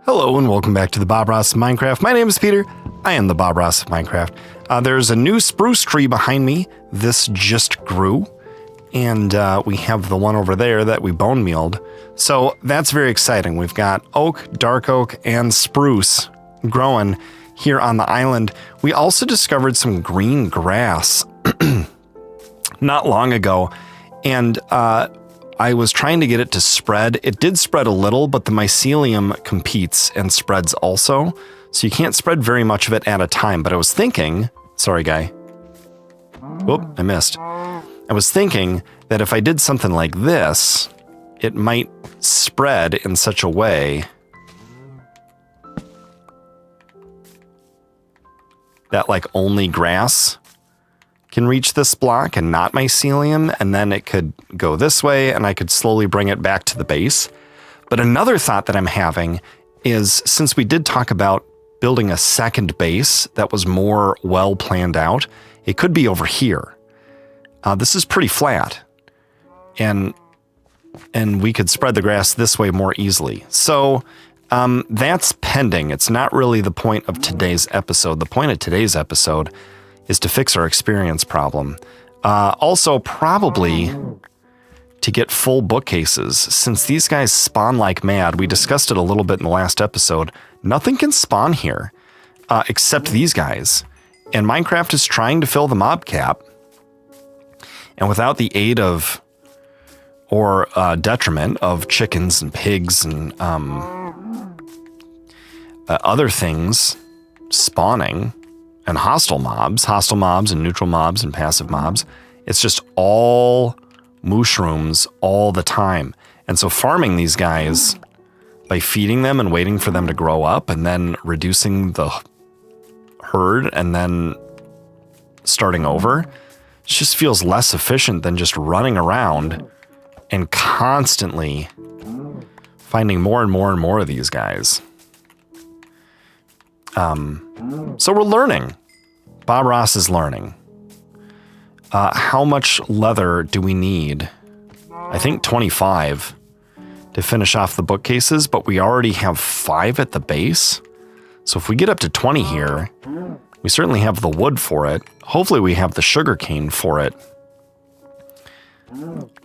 Hello and welcome back to the Bob Ross of Minecraft. My name is Peter. I am the Bob Ross of Minecraft. There's a new spruce tree behind me. This just grew. And we have the one over there that we bone mealed. So that's very exciting. We've got oak, dark oak, and spruce growing here on the island. We also discovered some green grass not long ago. And I was trying to get it to spread. It did spread a little, but the mycelium competes and spreads also. So you can't spread very much of it at a time. But I was thinking, sorry, guy. Whoop, I missed. I was thinking that if I did something like this, it might spread in such a way that like only grass can reach this block and not mycelium, and then it could go this way and I could slowly bring it back to the base. But another thought that I'm having is, since we did talk about building a second base that was more well planned out, it could be over here. This is pretty flat, and we could spread the grass this way more easily. So that's pending. It's not really the point of today's episode. The point of today's episode is to fix our experience problem. Also, probably to get full bookcases, since these guys spawn like mad. We discussed it a little bit in the last episode. Nothing can spawn here except these guys. And Minecraft is trying to fill the mob cap. And without the aid of, or detriment of chickens and pigs and other things spawning, and hostile mobs and neutral mobs and passive mobs, it's just all mushrooms all the time. And so farming these guys by feeding them and waiting for them to grow up and then reducing the herd and then starting over, it just feels less efficient than just running around and constantly finding more and more and more of these guys. So we're learning. Bob Ross is learning. How much leather do we need? I think 25 to finish off the bookcases, but we already have 5 at the base. So if we get up to 20 here, we certainly have the wood for it. Hopefully we have the sugar cane for it.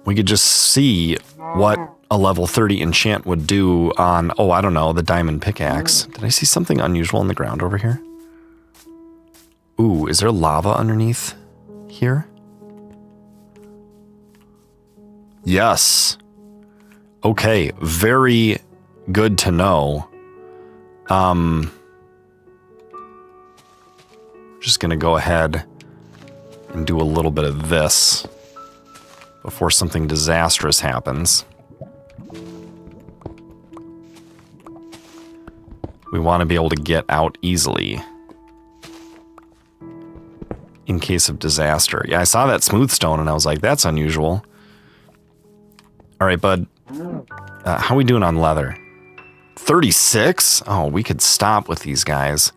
We could just see what a level 30 enchant would do on, oh, I don't know, the diamond pickaxe. Did I see something unusual on the ground over here? Ooh, is there lava underneath here? Yes. Okay, very good to know. Just gonna go ahead and do a little bit of this before something disastrous happens. We want to be able to get out easily in case of disaster. Yeah, I saw that smooth stone and I was like, that's unusual. All right, bud. How are we doing on leather? 36? Oh, we could stop with these guys.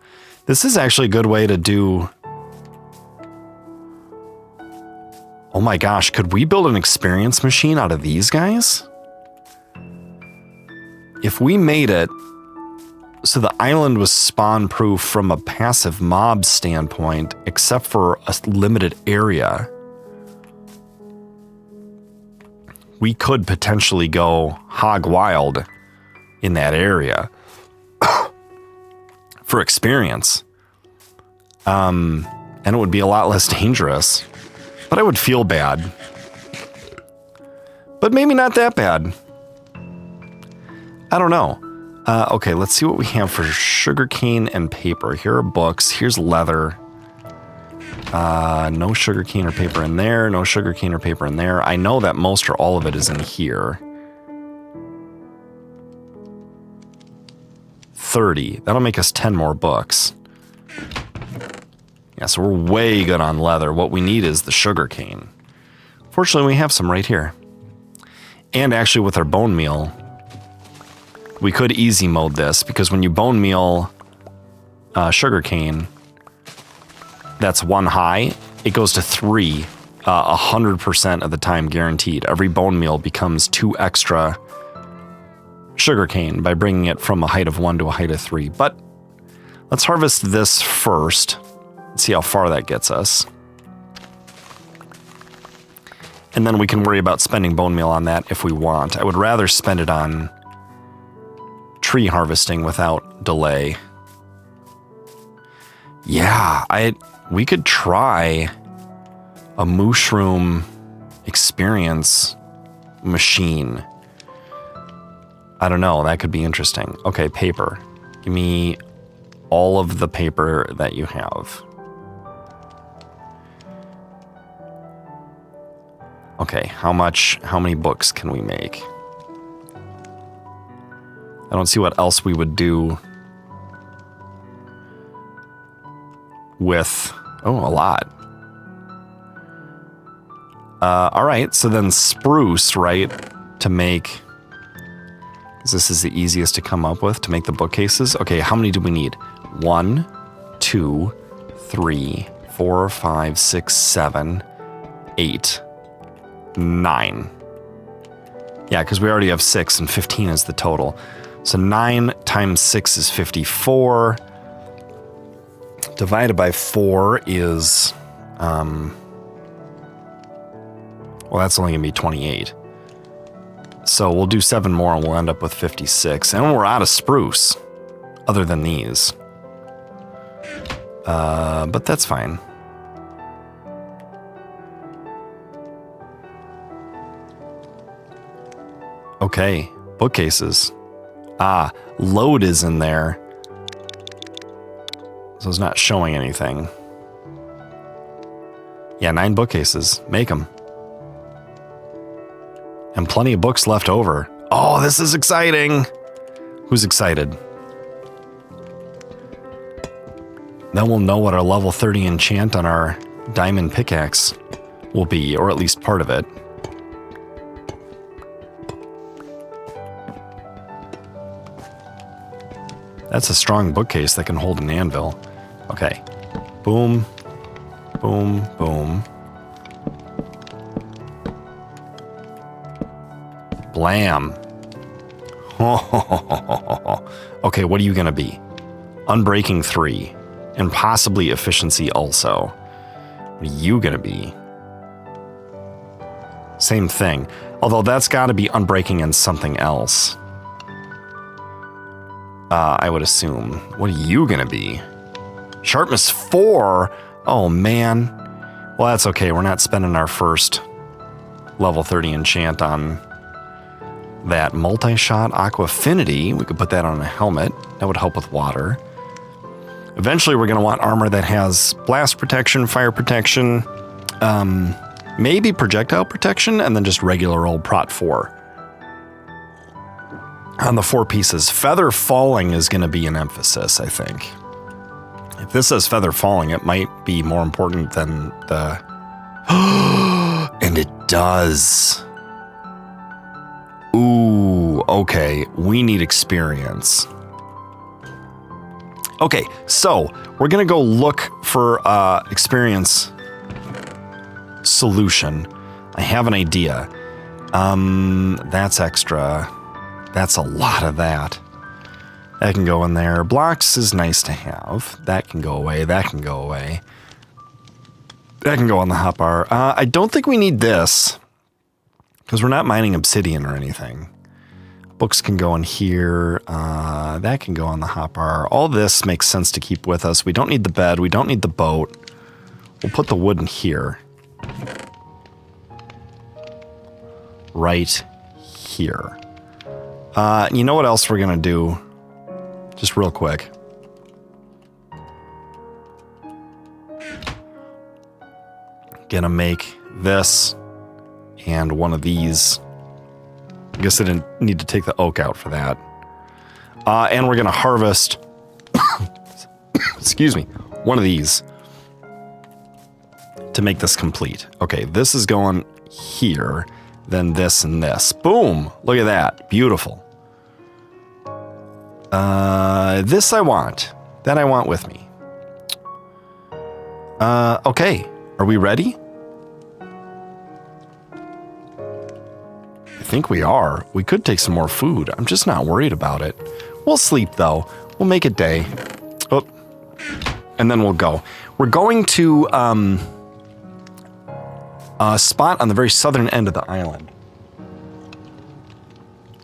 This is actually a good way to do... Oh my gosh, could we build an experience machine out of these guys? If we made it so the island was spawn-proof from a passive mob standpoint, except for a limited area, we could potentially go hog wild in that area for experience. And it would be a lot less dangerous, but I would feel bad. But maybe not that bad. I don't know. Okay, let's see what we have for sugarcane and paper. Here are books. Here's leather. No sugarcane or paper in there. No sugarcane or paper in there. I know that most or all of it is in here. 30. That'll make us 10 more books. Yeah, so we're way good on leather. What we need is the sugarcane. Fortunately, we have some right here. And actually, with our bone meal, we could easy mode this, because when you bone meal sugarcane, that's 1 high, it goes to 3 100% of the time guaranteed. Every bone meal becomes 2 extra sugarcane by bringing it from a height of 1 to a height of 3. But let's harvest this first. See how far that gets us. And then we can worry about spending bone meal on that if we want. I would rather spend it on tree harvesting without delay. Yeah, we could try a mushroom experience machine. I don't know, that could be interesting. Okay, paper. Give me all of the paper that you have. Okay, how many books can we make? I don't see what else we would do with, a lot. All right, so then spruce, right, to make, this is the easiest to come up with, to make the bookcases. Okay, how many do we need? 1, 2, 3, 4, 5, 6, 7, 8, 9. Yeah, because we already have 6 and 15 is the total. So 9 times 6 is 54. Divided by 4 is, well, that's only going to be 28. So we'll do 7 more and we'll end up with 56. And we're out of spruce, other than these. But that's fine. Okay, bookcases. Load is in there. So it's not showing anything. Yeah, 9 bookcases. Make them. And plenty of books left over. Oh, this is exciting. Who's excited? Then we'll know what our level 30 enchant on our diamond pickaxe will be, or at least part of it. That's a strong bookcase that can hold an anvil. Okay. Boom. Boom. Boom. Blam. Okay, what are you going to be? Unbreaking 3. And possibly efficiency also. What are you going to be? Same thing. Although that's got to be unbreaking and something else. I would assume. What are you going to be? Sharpness 4? Oh, man. Well, that's okay. We're not spending our first level 30 enchant on that multi-shot aqua affinity. We could put that on a helmet. That would help with water. Eventually, we're going to want armor that has blast protection, fire protection, maybe projectile protection, and then just regular old Prot 4. On the 4 pieces, feather falling is going to be an emphasis, I think. If this says feather falling, it might be more important than the... And it does. Ooh, okay. We need experience. Okay, so we're going to go look for experience solution. I have an idea. That's extra. That's a lot of that. That can go in there. Blocks is nice to have. That can go away. That can go away. That can go on the hotbar. I don't think we need this because we're not mining obsidian or anything. Books can go in here. That can go on the hotbar. All this makes sense to keep with us. We don't need the bed. We don't need the boat. We'll put the wood in here. Right here. You know what else we're going to do? Just real quick. Gonna make this and one of these. I guess I didn't need to take the oak out for that. And we're gonna harvest, excuse me, one of these to make this complete. Okay, this is going here, then this and this. Boom! Look at that. Beautiful. This I want. That I want with me. Okay. Are we ready? I think we are. We could take some more food. I'm just not worried about it. We'll sleep, though. We'll make it day. Oh, and then we'll go. We're going to a spot on the very southern end of the island.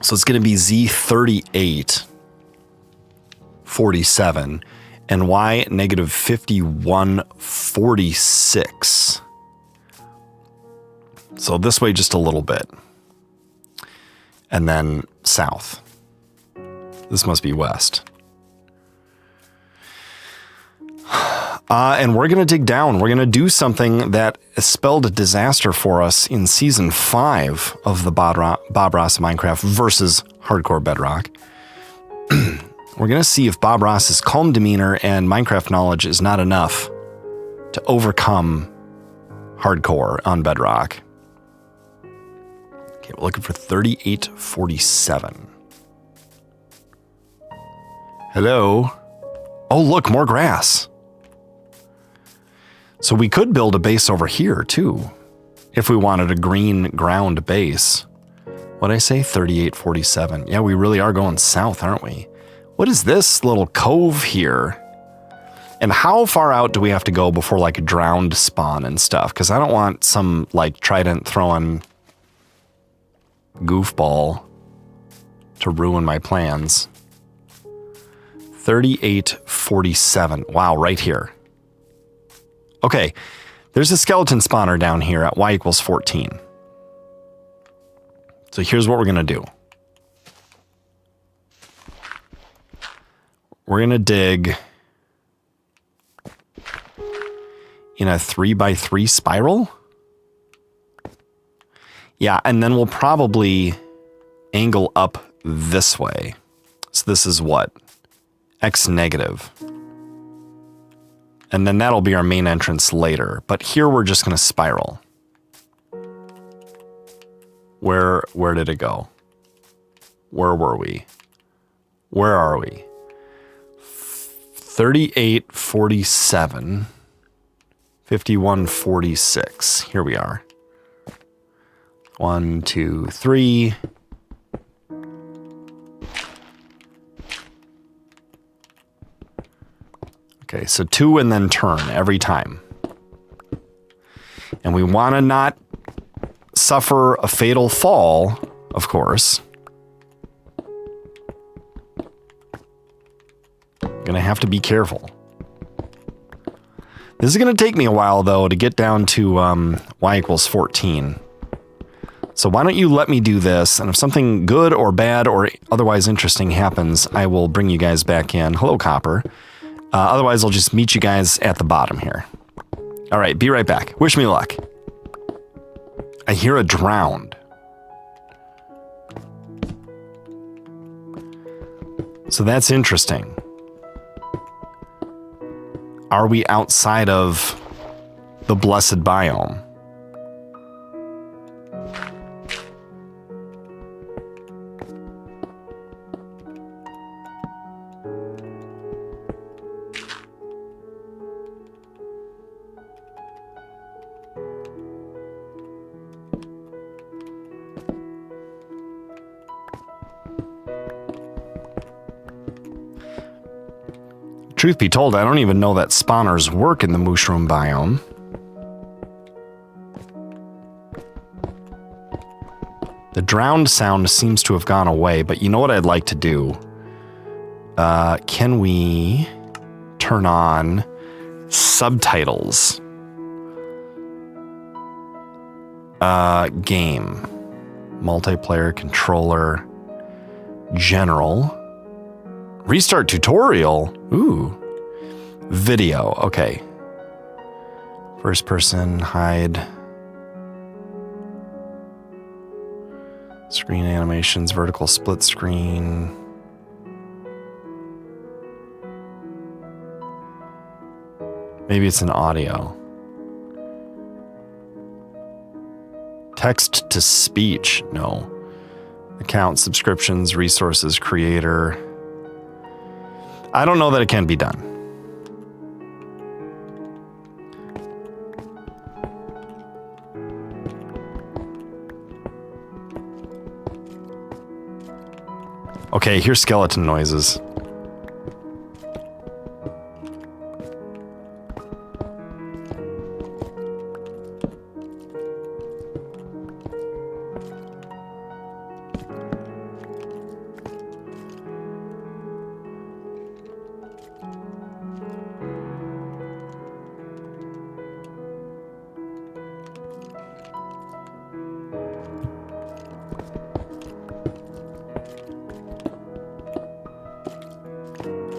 So it's going to be Z3847 and Y negative 5146. So this way just a little bit. And then south. This must be west. And we're going to dig down. We're going to do something that spelled a disaster for us in season 5 of the Bob Ross Minecraft versus Hardcore Bedrock. We're going to see if Bob Ross's calm demeanor and Minecraft knowledge is not enough to overcome Hardcore on Bedrock. Okay, we're looking for 3847. Hello? Oh, look, more grass. So we could build a base over here, too, if we wanted a green ground base. What'd I say? 3847. Yeah, we really are going south, aren't we? What is this little cove here? And how far out do we have to go before, like, a drowned spawn and stuff? Because I don't want some, like, trident throwing goofball to ruin my plans. 3847. Wow, right here. Okay, there's a skeleton spawner down here at y equals 14. So here's what we're going to do. We're going to dig in a 3x3 spiral. Yeah, and then we'll probably angle up this way. So this is what? X negative. And then that'll be our main entrance later. But here we're just going to spiral. Where did it go? Where were we? Where are we? 3847. 5146. Here we are. 1, 2, 3. Okay, so 2 and then turn every time. And we want to not suffer a fatal fall, of course. Gonna have to be careful. This is gonna take me a while, though, to get down to y equals 14. So why don't you let me do this, and if something good or bad or otherwise interesting happens, I will bring you guys back in. Hello, Copper. Otherwise, I'll just meet you guys at the bottom here. All right, be right back. Wish me luck. I hear a drowned. So that's interesting. Are we outside of the blessed biome? Truth be told, I don't even know that spawners work in the mushroom biome. The drowned sound seems to have gone away, but you know what I'd like to do? Can we turn on subtitles? Game. Multiplayer controller. General. Restart tutorial. Ooh. Video. Okay. First person, hide. Screen animations, vertical split screen. Maybe it's an audio. Text to speech. No. Account, subscriptions, resources, creator. I don't know that it can be done. Okay, here's skeleton noises.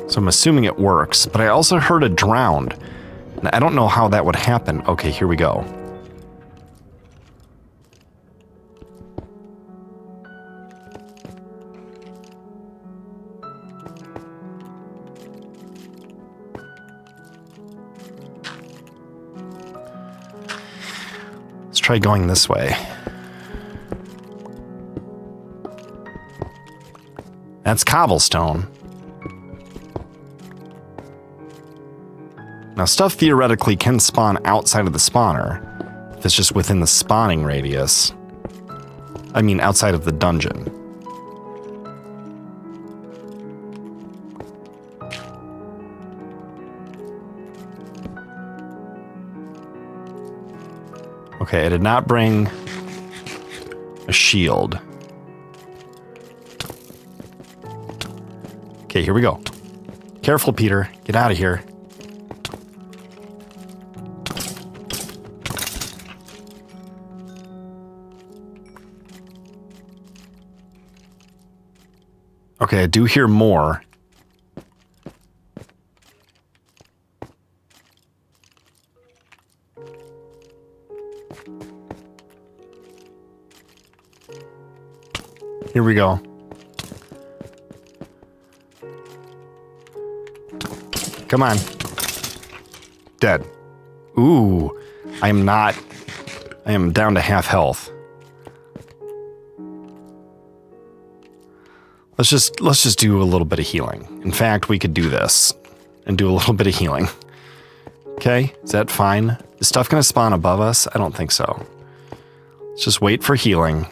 So I'm assuming it works, but I also heard a drowned. And I don't know how that would happen. Okay, here we go. Let's try going this way. That's cobblestone. Now, stuff theoretically can spawn outside of the spawner, if it's just within the spawning radius. I mean, outside of the dungeon. Okay, I did not bring a shield. Okay, here we go. Careful, Peter. Get out of here. Okay, I do hear more. Here we go. Come on. Dead. Ooh, I am down to half health. Let's just do a little bit of healing. In fact, we could do this and do a little bit of healing. Okay, is that fine? Is stuff gonna spawn above us? I don't think so. Let's just wait for healing.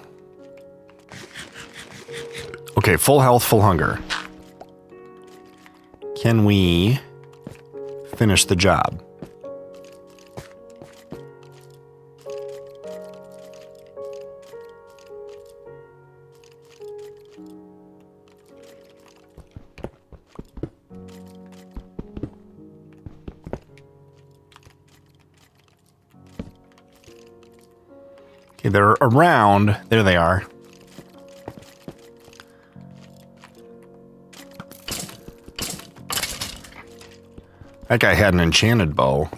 Okay, full health, full hunger. Can we finish the job? Okay, they're around. There they are. That guy had an enchanted bow.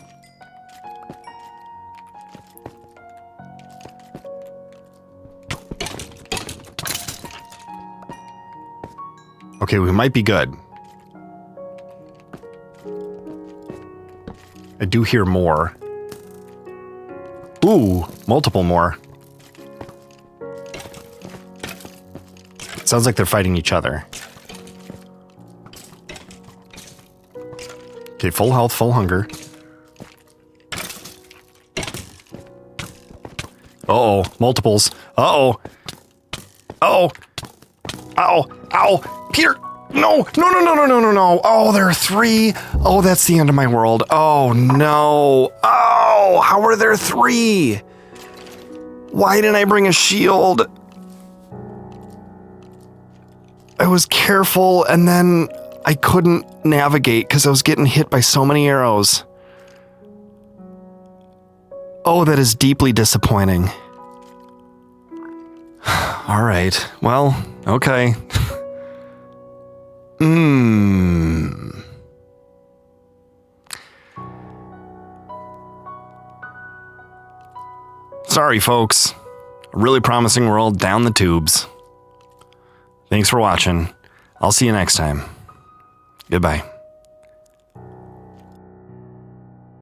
Okay, we might be good. I do hear more. Ooh, multiple more. Sounds like they're fighting each other. Okay, full health, full hunger. Uh-oh, multiples. Uh-oh. Uh-oh. Ow, ow. Peter, no, no, no, no, no, no, no, no. Oh, there are 3. Oh, that's the end of my world. Oh, no. Oh, how are there 3? Why didn't I bring a shield? I was careful, and then I couldn't navigate because I was getting hit by so many arrows. Oh, that is deeply disappointing. All right. Well, okay. Sorry, folks. A really promising world down the tubes. Thanks for watching. I'll see you next time. Goodbye.